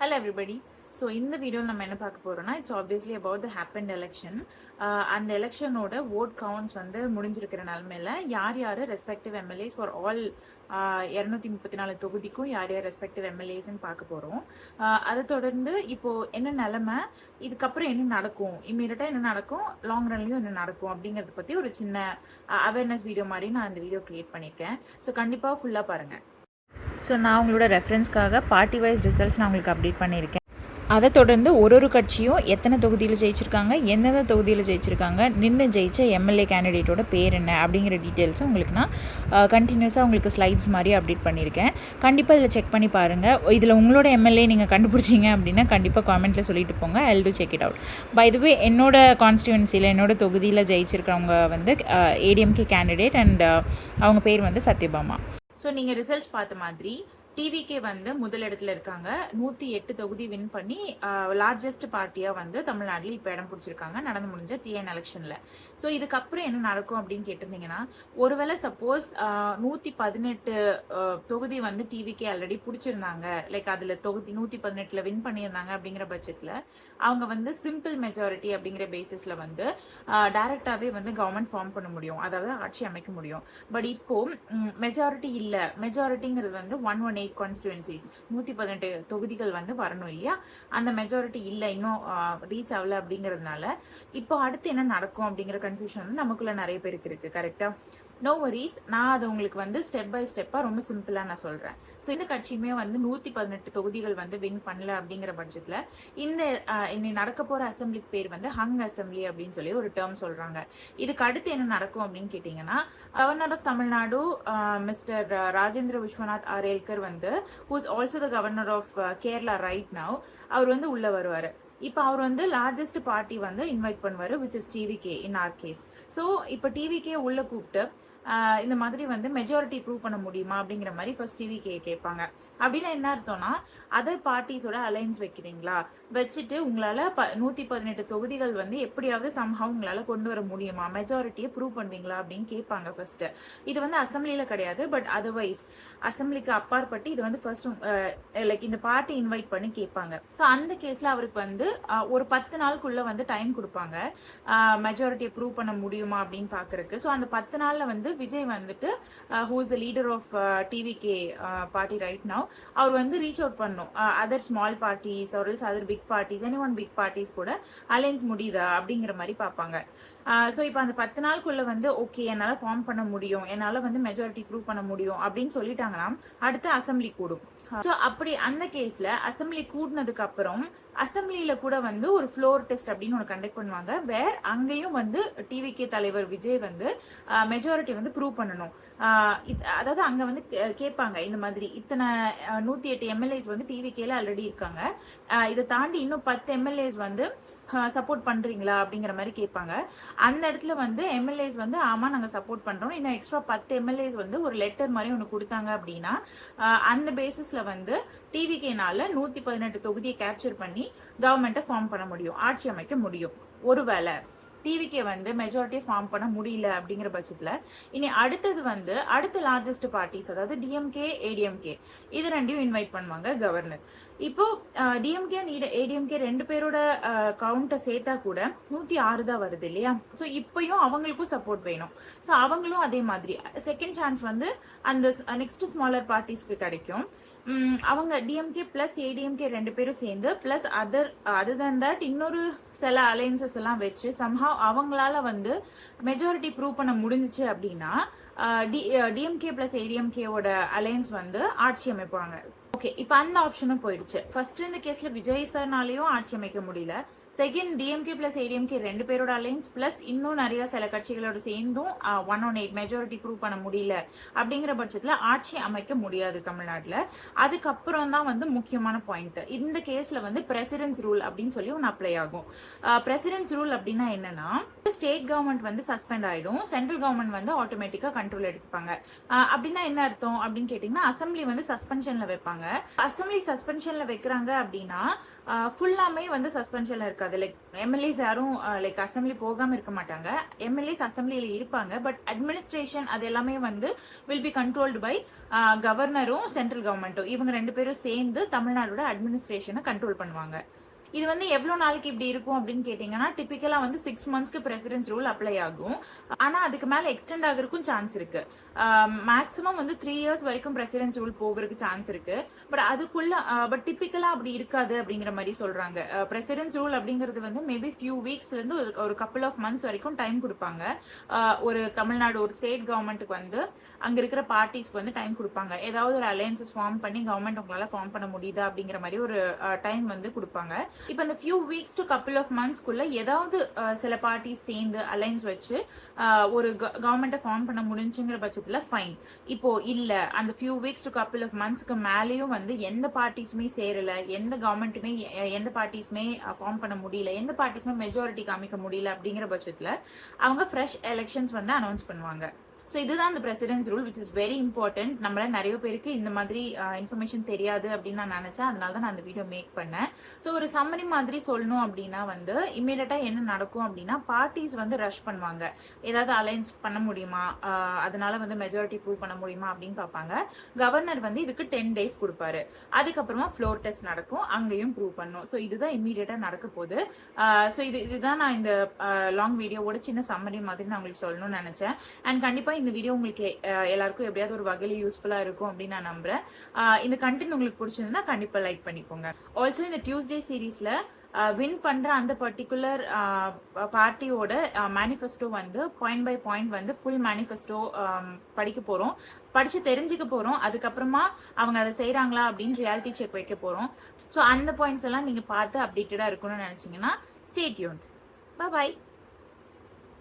Hello everybody. So இந்த வீடியோவில் நம்ம என்ன பார்க்க போகிறோம்னா it's obviously about the happen election. அந்த எலெக்ஷனோட ஓட் கவுண்ட்ஸ் வந்து முடிஞ்சிருக்கிற நிலமையில யார் யார் ரெஸ்பெக்டிவ் எம்எல்ஏஸ் ஃபார் ஆல் 234 தொகுதிக்கும் யார் யார் ரெஸ்பெக்டிவ் எம்எல்ஏஸ்ன்னு பார்க்க போகிறோம். அதை தொடர்ந்து இப்போது என்ன நிலமை, இதுக்கப்புறம் என்ன நடக்கும், இம்மீடியட்டாக என்ன நடக்கும், லாங் ரன்லையும் என்ன நடக்கும் அப்படிங்கிறத பற்றி ஒரு சின்ன அவேர்னஸ் வீடியோ மாதிரி நான் இந்த வீடியோ க்ரியேட் பண்ணியிருக்கேன். ஸோ கண்டிப்பாக ஃபுல்லாக பாருங்கள். ஸோ நான் உங்களோட ரெஃபரன்ஸ்க்காக பார்ட்டி வைஸ் ரிசல்ட்ஸ் நான் உங்களுக்கு அப்டேட் பண்ணியிருக்கேன். அதை தொடர்ந்து ஒரு கட்சியும் எத்தனை தொகுதியில் ஜெயிச்சிருக்காங்க, எந்தெந்த தொகுதியில் ஜெயிச்சிருக்காங்க, நின்று ஜெயிச்ச எம்எல்ஏ கேண்டிடேட்டோட பேர் என்ன அப்படிங்கிற டீட்டெயில்ஸும் உங்களுக்கு நான் கண்டினியூஸாக உங்களுக்கு ஸ்லைட்ஸ் மாதிரி அப்டேட் பண்ணியிருக்கேன். கண்டிப்பாக இதில் செக் பண்ணி பாருங்கள். இதில் உங்களோட எம்எல்ஏ நீங்கள் கண்டுபிடிச்சிங்க அப்படின்னா கண்டிப்பாக காமெண்ட்டில் சொல்லிட்டு போங்க. I to check it out. By the way என்னோட கான்ஸ்டியூன்சியில் என்னோட தொகுதியில் ஜெயிச்சிருக்கிறவங்க வந்து ஏடிஎம்கே கேண்டிடேட் அண்ட் அவங்க பேர் வந்து சத்யபாமா. ஸோ நீங்கள் ரிசல்ட்ஸ் பார்த்த மாதிரி டிவிகே வந்து முதலிடத்துல இருக்காங்க. 108 தொகுதி வின் பண்ணி லார்ஜஸ்ட் பார்ட்டியா வந்து தமிழ்நாட்டில் இப்போ இடம் பிடிச்சிருக்காங்க நடந்து முடிஞ்ச டிஎன் எலெக்ஷன்ல. ஸோ இதுக்கப்புறம் என்ன நடக்கும் அப்படின்னு கேட்டிருந்தீங்கன்னா, ஒருவேளை சப்போஸ் 118 தொகுதி வந்து டிவிகே ஆல்ரெடி பிடிச்சிருந்தாங்க, லைக் அதுல தொகுதி 118 வின் பண்ணியிருந்தாங்க அப்படிங்கிற பட்சத்துல அவங்க வந்து சிம்பிள் மெஜாரிட்டி அப்படிங்கிற பேசிஸ்ல வந்து டைரக்டாவே வந்து கவர்மெண்ட் ஃபார்ம் பண்ண முடியும், அதாவது ஆட்சி அமைக்க முடியும். பட் இப்போ மெஜாரிட்டி இல்லை, மெஜாரிட்டிங்கிறது வந்து 118 கான்ஸ்டிடுவன்சிஸ் 118 தொகுதிகள் வந்து வரணும் இல்லையா, அந்த மெஜாரிட்டி இல்லை, இன்னும் ரீச் ஆகல அப்படிங்கிறதுனால இப்போ அடுத்து என்ன நடக்கும் அப்படிங்கிற கன்ஃபியூஷன் வந்து நமக்குள்ள நிறைய பேருக்கு இருக்கு. கரெக்டா? நோ வரிஸ், நான் அதை உங்களுக்கு வந்து ஸ்டெப் பை ஸ்டெப்பா ரொம்ப சிம்பிளா நான் சொல்றேன். ஸோ இந்த கட்சியுமே வந்து 118 தொகுதிகள் வந்து வின் பண்ணல அப்படிங்கிற பட்சத்துல இந்த இன்னை நடக்க போற அசம்பிளிக்கு பேர் வந்து ஹங் அசம்பிளி அப்படின்னு சொல்லி ஒரு டேர்ம் சொல்றாங்க. இதுக்கு அடுத்து என்ன நடக்கும் அப்படின்னு கேட்டீங்கன்னா, governor of Tamil Nadu mister Rajendra Vishwanath Arlekar வந்து who is also the governor of Kerala right now, அவர் வந்து உள்ள வருவாரு. இப்போ அவர் வந்து லார்ஜஸ்ட் பார்ட்டி வந்து இன்வைட் பண்ணுவாரு, which is TVK in our case. So இப்போ டிவிகே உள்ள கூப்பிட்டு இந்த மாதிரி வந்து மெஜாரிட்டி ப்ரூவ் பண்ண முடியுமா அப்படிங்கிற மாதிரி ஃபர்ஸ்ட் டிவிகே கேட்பாங்க. அப்படின்னா என்ன அர்த்தம்னா, அதர் பார்ட்டிஸோட அலைன்ஸ் வைக்கிறீங்களா, வச்சுட்டு உங்களால 118 தொகுதிகள் வந்து எப்படியாவது சம்ஹவ் உங்களால கொண்டு வர முடியுமா, மெஜாரிட்டியை ப்ரூவ் பண்ணுவீங்களா அப்படின்னு கேட்பாங்க ஃபர்ஸ்ட். இது வந்து அசம்பிளியில கிடையாது, பட் அதர்வைஸ் அசம்பிளிக்கு அப்பாற்பட்டு இது வந்து ஃபர்ஸ்ட் லைக் இந்த பார்ட்டி இன்வைட் பண்ணி கேட்பாங்க. ஸோ அந்த கேஸ்ல அவருக்கு வந்து ஒரு 10 நாளுக்குள்ள வந்து டைம் கொடுப்பாங்க மெஜாரிட்டியை ப்ரூவ் பண்ண முடியுமா அப்படின்னு பாக்குறதுக்கு. ஸோ அந்த 10 நாள்ல வந்து விஜய் வந்துட்டு who is the leader of TVK party right now, அவர் வந்து ரீச் அவுட் பண்ணும் other small parties or else other big parties, any one big parties கூட அலைன்ஸ் முடியுதா அப்படிங்கிற மாதிரி பார்ப்பாங்க. ஸோ இப்போ அந்த 10 நாளுக்குள்ள வந்து ஓகே என்னால் ஃபார்ம் பண்ண முடியும், என்னால் வந்து மெஜாரிட்டி ப்ரூவ் பண்ண முடியும் அப்படின்னு சொல்லிட்டாங்கன்னா அடுத்து அசம்பிளி கூடும். ஸோ அப்படி அந்த கேஸ்ல அசம்பிளி கூடினதுக்கு அப்புறம் அசம்பிளியில கூட வந்து ஒரு ஃப்ளோர் டெஸ்ட் அப்படின்னு ஒன்று கண்டக்ட் பண்ணுவாங்க, வேர் அங்கேயும் வந்து டிவிகே தலைவர் விஜய் வந்து மெஜாரிட்டி வந்து ப்ரூவ் பண்ணணும். அதாவது அங்க வந்து கேட்பாங்க இந்த மாதிரி இத்தனை 108 எம்எல்ஏஸ் வந்து டிவிகேல ஆல்ரெடி இருக்காங்க, இதை தாண்டி இன்னும் 10 எம்எல்ஏஸ் வந்து சப்போர்ட் பண்றீங்களா அப்படிங்கிற மாதிரி கேட்பாங்க. அந்த இடத்துல வந்து எம்எல்ஏஸ் வந்து ஆமா நாங்க சப்போர்ட் பண்றோம், இன்னும் எக்ஸ்ட்ரா 10 எம்எல்ஏஸ் வந்து ஒரு லெட்டர் மாதிரி ஒன்று கொடுத்தாங்க அப்படின்னா அந்த பேசிஸ்ல வந்து டிவிகேனால 118 தொகுதியை கேப்சர் பண்ணி கவர்மெண்ட்டை ஃபார்ம் பண்ண முடியும், ஆட்சி அமைக்க முடியும். ஒருவேளை டிவிகே வந்து மெஜாரிட்டியை ஃபார்ம் பண்ண முடியல அப்படிங்கிற பட்சத்துல இனி அடுத்தது வந்து அடுத்த லார்ஜஸ்ட் பார்ட்டிஸ், அதாவது டிஎம்கே ஏடிஎம்கே, இது ரெண்டையும் இன்வைட் பண்ணுவாங்க கவர்னர். இப்போ டிஎம்கே அண்ட் ஏடிஎம்கே ரெண்டு பேரோட கவுண்டை சேர்த்தா கூட 106 தான் வருது இல்லையா. ஸோ இப்பயும் அவங்களுக்கும் சப்போர்ட் வேணும். ஸோ அவங்களும் அதே மாதிரி செகண்ட் சான்ஸ் வந்து அந்த நெக்ஸ்ட் ஸ்மாலர் பார்ட்டிஸ்க்கு கிடைக்கும். அவங்க டிஎம்கே பிளஸ் ஏடிஎம்கே ரெண்டு பேரும் சேர்ந்து பிளஸ் அதர் தன் தட் இன்னொரு சில அலைன்சஸ் எல்லாம் வச்சு சம்ஹவ் அவங்களால வந்து மெஜாரிட்டி ப்ரூவ் பண்ண முடிஞ்சிச்சு அப்படின்னா டிஎம்கே பிளஸ் ஏடிஎம்கேவோட அலைன்ஸ் வந்து ஆட்சி அமைப்பாங்க. ஓகே, இப்போ அந்த ஆப்ஷனும் போயிடுச்சு. ஃபர்ஸ்ட் இந்த கேஸ்ல விஜய் சார்னாலையும் ஆட்சி அமைக்க முடியல, செகண்ட் டிஎம்கே பிளஸ் ஏடிஎம்கே ரெண்டு பேரோட அலைன்ஸ் பிளஸ் இன்னும் நிறைய சில கட்சிகளோட சேர்ந்தும் 118 மெஜாரிட்டி ப்ரூவ் பண்ண முடியல அப்படிங்கிற பட்சத்துல ஆட்சி அமைக்க முடியாது தமிழ்நாட்டில். அதுக்கப்புறம் தான் வந்து முக்கியமான பாயிண்ட், இந்த கேஸ்ல வந்து பிரசிடென்ஸ் ரூல் அப்படின்னு சொல்லி ஒன்று அப்ளை ஆகும். பிரசிடென்ஸ் ரூல் அப்படின்னா என்னன்னா, ஸ்டேட் கவர்மெண்ட் வந்து சஸ்பெண்ட் ஆயிடும், சென்ட்ரல் கவர்மெண்ட் வந்து ஆட்டோமேட்டிக்கா கண்ட்ரோல் எடுத்துப்பாங்க. அப்படின்னா என்ன அர்த்தம் அப்படின்னு கேட்டீங்கன்னா, அசம்பிளி வந்து சஸ்பென்ஷன்ல வைப்பாங்க. அசம்பிளி சஸ்பென்ஷன்ல வைக்கிறாங்க அப்படின்னா ஃபுல்லாமே வந்து சஸ்பென்ஷன்ல இருக்காது, இருக்காது. லைக் எம்எல்ஏஸ் யாரும் லைக் அசம்பிளி போகாம இருக்க மாட்டாங்க. எம்எல்ஏஸ் அசம்பிளியில இருப்பாங்க. பட் அட்மினிஸ்ட்ரேஷன் அது எல்லாமே வந்து வில் பி கண்ட்ரோல்டு பை கவர்னரும் சென்ட்ரல் கவர்மெண்ட்டும். இவங்க 2 பேரும் சேர்ந்து தமிழ்நாடோட அட்மினிஸ்ட்ரேஷனை கண்ட்ரோல் பண்ணுவாங்க. இது வந்து எவ்வளோ நாளைக்கு இப்படி இருக்கும் அப்படின்னு கேட்டிங்கன்னா, டிப்பிக்கலாக வந்து 6 மந்த்ஸ்க்கு பிரசிடென்ட்ஸ் ரூல் அப்ளை ஆகும். ஆனால் அதுக்கு மேலே எக்ஸ்டெண்ட் ஆகிறதுக்கும் சான்ஸ் இருக்கு. மேக்ஸிமம் வந்து 3 இயர்ஸ் வரைக்கும் பிரசிடென்ட்ஸ் ரூல் போகிறதுக்கு சான்ஸ் இருக்கு. பட் டிப்பிக்கலாக அப்படி இருக்காது அப்படிங்கிற மாதிரி சொல்றாங்க. பிரசிடென்ட்ஸ் ரூல் அப்படிங்கிறது வந்து மேபி ஃபியூ வீக்ஸ்லேருந்து ஒரு கப்புள் ஆஃப் மந்த்ஸ் வரைக்கும் டைம் கொடுப்பாங்க. ஒரு தமிழ்நாடு ஒரு ஸ்டேட் கவர்மெண்ட்டுக்கு வந்து அங்கே இருக்கிற பார்ட்டிஸ்க்கு வந்து டைம் கொடுப்பாங்க. ஏதாவது ஒரு அலையன்சஸ் ஃபார்ம் பண்ணி கவர்மெண்ட் உங்களால் ஃபார்ம் பண்ண முடியுதா அப்படிங்கிற மாதிரி ஒரு டைம் வந்து கொடுப்பாங்க. இப்போ இந்த few weeks to couple of மந்த்ஸ்க்குள்ள ஏதாவது சில பார்ட்டிஸ் சேர்ந்து அலைன்ஸ் வச்சு ஒரு கவர்மெண்ட்டை ஃபார்ம் பண்ண முடிஞ்சுங்கிற பட்சத்தில் ஃபைன். இப்போ இல்லை அந்த few weeks to couple of மந்த்ஸ்க்கு மேலேயும் வந்து எந்த பார்ட்டிஸுமே சேரலை, எந்த கவர்மெண்ட்டுமே எந்த பார்ட்டிஸுமே ஃபார்ம் பண்ண முடியல, எந்த பார்ட்டிஸுமே மெஜாரிட்டி காமிக்க முடியல அப்படிங்கிற பட்சத்தில் அவங்க ஃப்ரெஷ் எலெக்ஷன்ஸ் வந்து அனௌன்ஸ் பண்ணுவாங்க. ஸோ இதுதான் இந்த president's rule which is very important. நம்மள நிறைய பேருக்கு இந்த மாதிரி இன்ஃபர்மேஷன் தெரியாது அப்படின்னு நான் நினைச்சேன். அதனால தான் நான் அந்த வீடியோ மேக் பண்ணேன். ஸோ ஒரு சம்மரி மாதிரி சொல்லணும் அப்படின்னா வந்து இம்மீடியட்டாக என்ன நடக்கும் அப்படின்னா, பார்ட்டிஸ் வந்து ரஷ் பண்ணுவாங்க. ஏதாவது அலைன்ஸ் பண்ண முடியுமா, அதனால வந்து மெஜாரிட்டி ப்ரூவ் பண்ண முடியுமா அப்படின்னு பார்ப்பாங்க. கவர்னர் வந்து இதுக்கு 10 days கொடுப்பாரு. அதுக்கப்புறமா ஃப்ளோர் டெஸ்ட் நடக்கும், அங்கேயும் ப்ரூவ் பண்ணும். ஸோ இதுதான் இம்மீடியட்டாக நடக்க போகுது. ஸோ இதுதான் நான் இந்த லாங் வீடியோவோட சின்ன சம்மரி மாதிரி நான் உங்களுக்கு சொல்லணும்னு நினைச்சேன். அண்ட் கண்டிப்பாக இந்த வீடியோ உங்களுக்கு எல்லாருக்கும் எப்படியாவது ஒரு வகையில் யூஸ்ஃபுல்லா இருக்கும் அப்படின்னு நான் நம்புறேன். இந்த கண்டென்ட் உங்களுக்கு பிடிச்சிருந்தா கண்டிப்பா லைக் பண்ணிக்கோங்க. ஆல்சோ இந்த டியூஸ்டே சீரீஸ்ல வின் பண்ற அந்த பர்டிகுலர் பார்ட்டியோட மேனிஃபெஸ்டோ வந்து பாயிண்ட் பை பாயிண்ட் வந்து ஃபுல் மேனிஃபெஸ்டோ படிக்க போறோம், படிச்சு தெரிஞ்சுக்க போறோம். அதுக்கப்புறமா அவங்க அதை செய்யறாங்களா அப்படின்னு ரியாலிட்டி செக் வைக்க போறோம். ஸோ அந்த பாயிண்ட்ஸ் எல்லாம் நீங்க பார்த்து அப்டேட்டடா இருக்கணும்னு நினைச்சீங்கன்னா ஸ்டே டியூன்ட். பை.